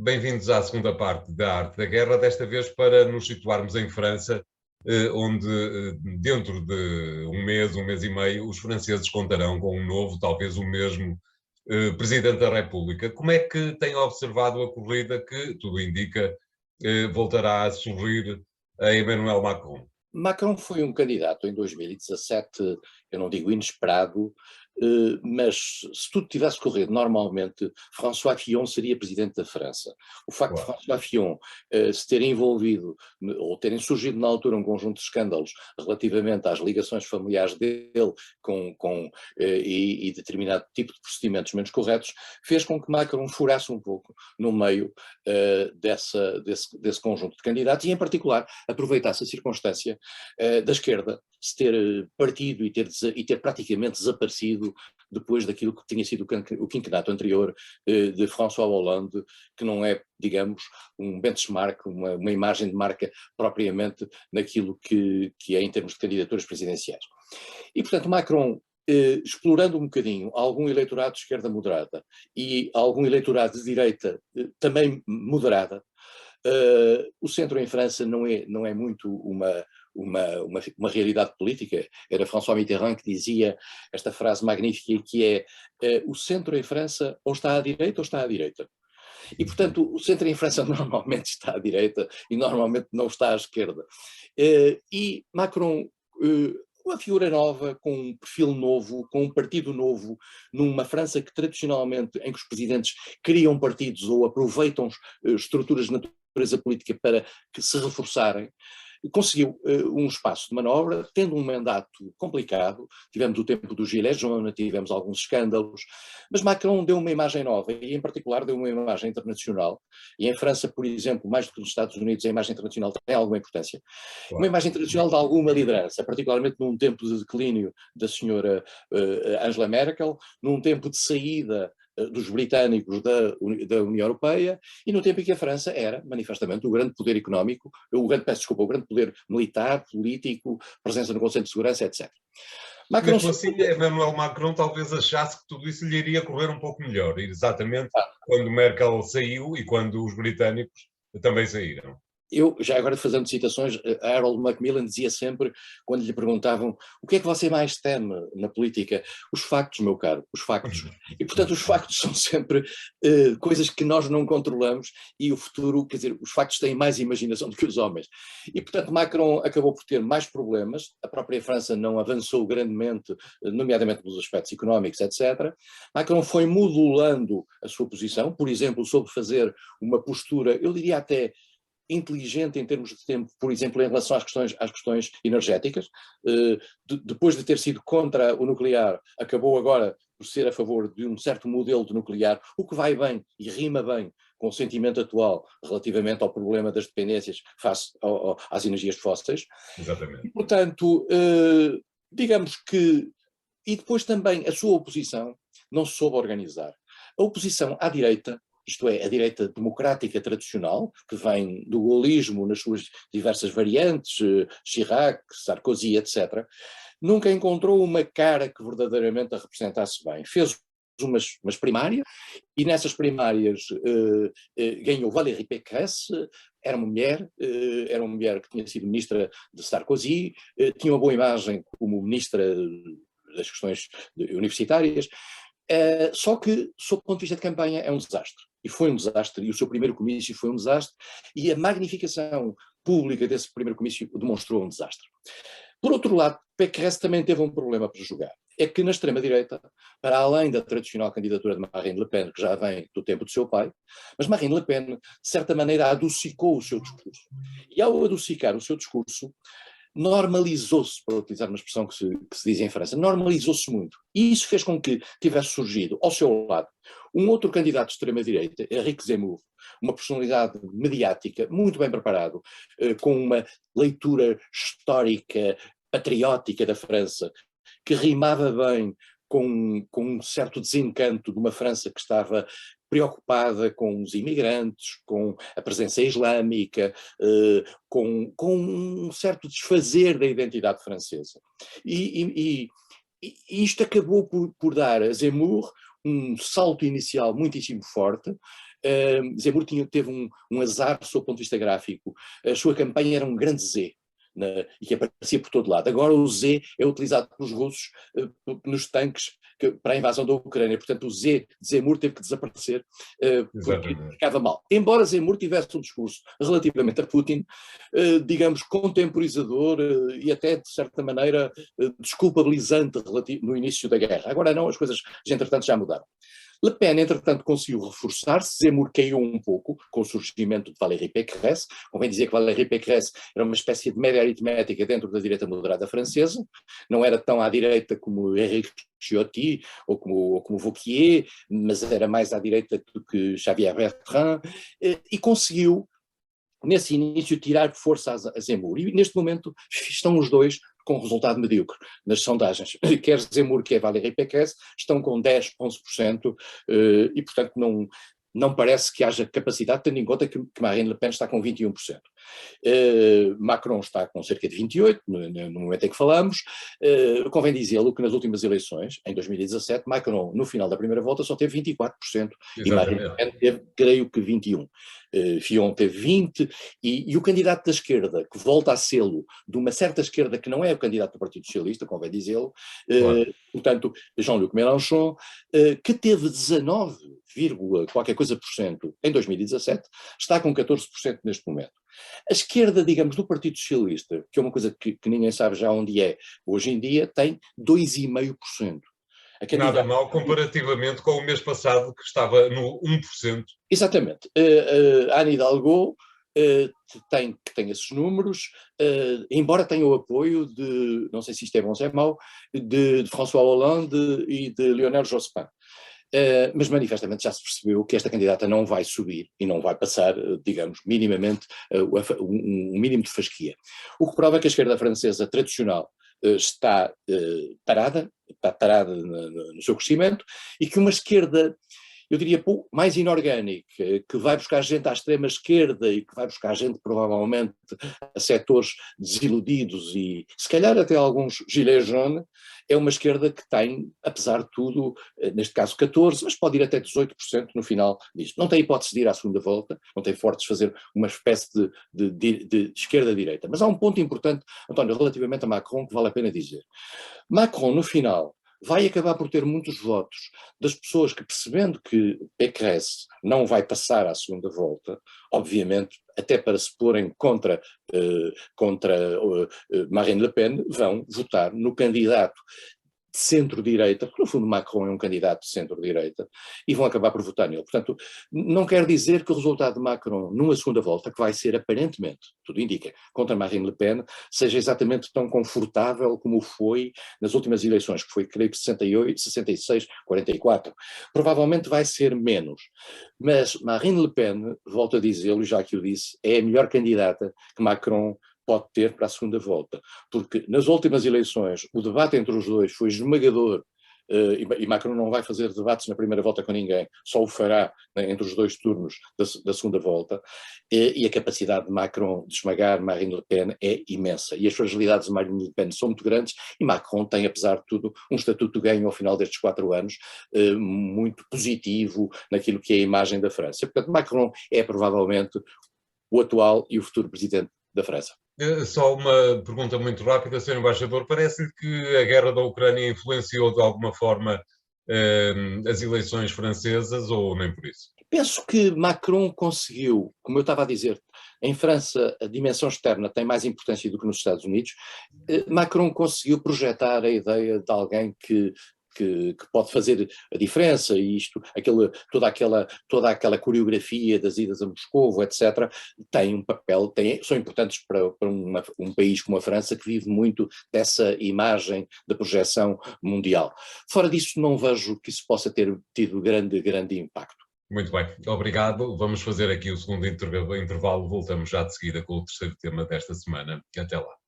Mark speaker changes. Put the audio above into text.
Speaker 1: Bem-vindos à segunda parte da Arte da Guerra, desta vez para nos situarmos em França, onde dentro de um mês e meio, os franceses contarão com um novo, talvez o mesmo, Presidente da República. Como é que tem observado a corrida que, tudo indica, voltará a sorrir a Emmanuel Macron?
Speaker 2: Macron foi um candidato em 2017, eu não digo inesperado, mas se tudo tivesse corrido normalmente, François Fillon seria presidente da França. O facto de
Speaker 1: Claro.
Speaker 2: François Fillon se ter envolvido, ou terem surgido na altura um conjunto de escândalos relativamente às ligações familiares dele e determinado tipo de procedimentos menos corretos, fez com que Macron furasse um pouco no meio desse conjunto de candidatos e, em particular, aproveitasse a circunstância da esquerda se ter partido e ter praticamente desaparecido depois daquilo que tinha sido o quinquennato anterior de François Hollande, que não é, digamos, um benchmark, uma imagem de marca propriamente naquilo que é em termos de candidaturas presidenciais. E, portanto, Macron, explorando um bocadinho algum eleitorado de esquerda moderada e algum eleitorado de direita também moderada, o centro em França não é muito uma realidade política. Era François Mitterrand que dizia esta frase magnífica que é o centro em França ou está à direita ou está à direita. E, portanto, o centro em França normalmente está à direita e normalmente não está à esquerda. E Macron, uma figura nova, com um perfil novo, com um partido novo, numa França que tradicionalmente, em que os presidentes criam partidos ou aproveitam estruturas de natureza política para que se reforçarem, conseguiu um espaço de manobra, tendo um mandato complicado. Tivemos o tempo do Gilets jaunes, tivemos alguns escândalos, mas Macron deu uma imagem nova e, em particular, deu uma imagem internacional. E em França, por exemplo, mais do que nos Estados Unidos, a imagem internacional tem alguma importância. Uma
Speaker 1: Claro.
Speaker 2: imagem internacional de alguma liderança, particularmente num tempo de declínio da senhora Angela Merkel, num tempo de saída dos britânicos da União Europeia e no tempo em que a França era, manifestamente, o grande poder económico, o grande poder militar, político, presença no Conselho de Segurança, etc. Macron
Speaker 1: Mesmo assim, Emmanuel Macron talvez achasse que tudo isso lhe iria correr um pouco melhor, exatamente
Speaker 2: ah,
Speaker 1: quando Merkel saiu e quando os britânicos também saíram.
Speaker 2: Eu, já agora fazendo citações, Harold Macmillan dizia sempre, quando lhe perguntavam o que é que você mais teme na política? Os factos, meu caro, os factos. E, portanto, os factos são sempre coisas que nós não controlamos e o futuro, quer dizer, os factos têm mais imaginação do que os homens. E, portanto, Macron acabou por ter mais problemas, a própria França não avançou grandemente, nomeadamente nos aspectos económicos, etc. Macron foi modulando a sua posição, por exemplo, soube fazer uma postura, eu diria até inteligente em termos de tempo, por exemplo, em relação às questões energéticas. Depois de ter sido contra o nuclear, acabou agora por ser a favor de um certo modelo de nuclear, o que vai bem e rima bem com o sentimento atual relativamente ao problema das dependências face às energias fósseis.
Speaker 1: Exatamente.
Speaker 2: E, portanto, digamos que... E depois também a sua oposição não se soube organizar. A oposição à direita, isto é, a direita democrática tradicional, que vem do gaullismo nas suas diversas variantes, Chirac, Sarkozy, etc., nunca encontrou uma cara que verdadeiramente a representasse bem. Fez umas primárias, e nessas primárias ganhou Valérie Pécresse, era uma mulher que tinha sido ministra de Sarkozy, tinha uma boa imagem como ministra das questões universitárias, só que, sob o ponto de vista de campanha, é um desastre. E foi um desastre, e o seu primeiro comício foi um desastre, e a magnificação pública desse primeiro comício demonstrou um desastre. Por outro lado, Pécresse também teve um problema para jogar. É que na extrema-direita, para além da tradicional candidatura de Marine Le Pen, que já vem do tempo do seu pai, mas Marine Le Pen, de certa maneira, adocicou o seu discurso. E ao adocicar o seu discurso, normalizou-se, para utilizar uma expressão que se diz em França, normalizou-se muito. E isso fez com que tivesse surgido, ao seu lado, um outro candidato de extrema-direita, Éric Zemmour, uma personalidade mediática, muito bem preparado, com uma leitura histórica, patriótica da França, que rimava bem com um certo desencanto de uma França que estava preocupada com os imigrantes, com a presença islâmica, com um certo desfazer da identidade francesa. E isto acabou por dar a Zemmour um salto inicial muitíssimo forte, Zemmour teve um azar sob o ponto de vista gráfico. A sua campanha era um grande Z. E que aparecia por todo lado. Agora o Z é utilizado pelos russos nos tanques para a invasão da Ucrânia. Portanto, o Z de Zemmour teve que desaparecer porque ficava mal. Embora Zemmour tivesse um discurso relativamente a Putin, digamos, contemporizador e até, de certa maneira, desculpabilizante no início da guerra. Agora não, as coisas, entretanto, já mudaram. Le Pen, entretanto, conseguiu reforçar-se, Zemmour caiu um pouco com o surgimento de Valérie Pécresse. Convém dizer que Valérie Pécresse era uma espécie de média aritmética dentro da direita moderada francesa, não era tão à direita como Éric Ciotti ou como Wauquiez, mas era mais à direita do que Xavier Bertrand, e conseguiu, nesse início, tirar força a Zemmour. E neste momento estão os dois com resultado medíocre nas sondagens. Quer Zemmour, quer Valérie Pécresse, estão com 10, 11%, e portanto não parece que haja capacidade, tendo em conta que Marine Le Pen está com 21%. Macron está com cerca de 28%, no momento em que falamos. Convém dizê-lo que nas últimas eleições, em 2017, Macron, no final da primeira volta, só teve 24%, exatamente, e Marine Le Pen teve, creio que, 21%. Fillon teve 20%, e o candidato da esquerda, que volta a sê-lo, de uma certa esquerda que não é o candidato do Partido Socialista, convém dizê-lo, claro. Portanto, Jean-Luc Mélenchon, que teve 19, qualquer coisa por cento em 2017, está com 14% neste momento. A esquerda, digamos, do Partido Socialista, que é uma coisa que ninguém sabe já onde é, hoje em dia tem 2,5%.
Speaker 1: Nada mal comparativamente com o mês passado, que estava no 1%.
Speaker 2: Exatamente. Anne Hidalgo tem esses números, embora tenha o apoio de, não sei se isto é bom ou se é mau, de François Hollande e de Lionel Jospin. Mas manifestamente já se percebeu que esta candidata não vai subir e não vai passar, digamos, minimamente um mínimo de fasquia. O que prova que a esquerda francesa tradicional está parada no seu crescimento, e que uma esquerda, eu diria, mais inorgânica, que vai buscar gente à extrema esquerda e que vai buscar gente provavelmente a setores desiludidos e se calhar até alguns gilets jaunes, é uma esquerda que tem, apesar de tudo, neste caso 14%, mas pode ir até 18% no final disto. Não tem hipótese de ir à segunda volta, não tem fortes de fazer uma espécie de esquerda-direita. Mas há um ponto importante, António, relativamente a Macron, que vale a pena dizer. Macron, no final, vai acabar por ter muitos votos das pessoas que, percebendo que Pécresse não vai passar à segunda volta, obviamente, até para se porem contra Marine Le Pen, vão votar no candidato de centro-direita, porque no fundo Macron é um candidato de centro-direita, e vão acabar por votar nele. Portanto, não quer dizer que o resultado de Macron numa segunda volta, que vai ser aparentemente, tudo indica, contra Marine Le Pen, seja exatamente tão confortável como foi nas últimas eleições, que foi, creio que 68, 66, 44. Provavelmente vai ser menos. Mas Marine Le Pen, volto a dizê-lo, já que o disse, é a melhor candidata que Macron pode ter para a segunda volta, porque nas últimas eleições o debate entre os dois foi esmagador, e Macron não vai fazer debates na primeira volta com ninguém, só o fará, né, entre os dois turnos da segunda volta, e a capacidade de Macron de esmagar Marine Le Pen é imensa, e as fragilidades de Marine Le Pen são muito grandes, e Macron tem, apesar de tudo, um estatuto de ganho ao final destes 4 anos, muito positivo naquilo que é a imagem da França. Portanto, Macron é provavelmente o atual e o futuro presidente da França.
Speaker 1: Só uma pergunta muito rápida, Sr. Embaixador. Parece-lhe que a guerra da Ucrânia influenciou de alguma forma as eleições francesas, ou nem por isso?
Speaker 2: Penso que Macron conseguiu, como eu estava a dizer, em França a dimensão externa tem mais importância do que nos Estados Unidos. Macron conseguiu projetar a ideia de alguém que pode fazer a diferença, e toda aquela coreografia das idas a Moscovo, etc., tem um papel, são importantes para um país como a França, que vive muito dessa imagem da projeção mundial. Fora disso, não vejo que isso possa ter tido grande impacto.
Speaker 1: Muito bem, obrigado. Vamos fazer aqui o segundo intervalo, voltamos já de seguida com o terceiro tema desta semana. Até lá.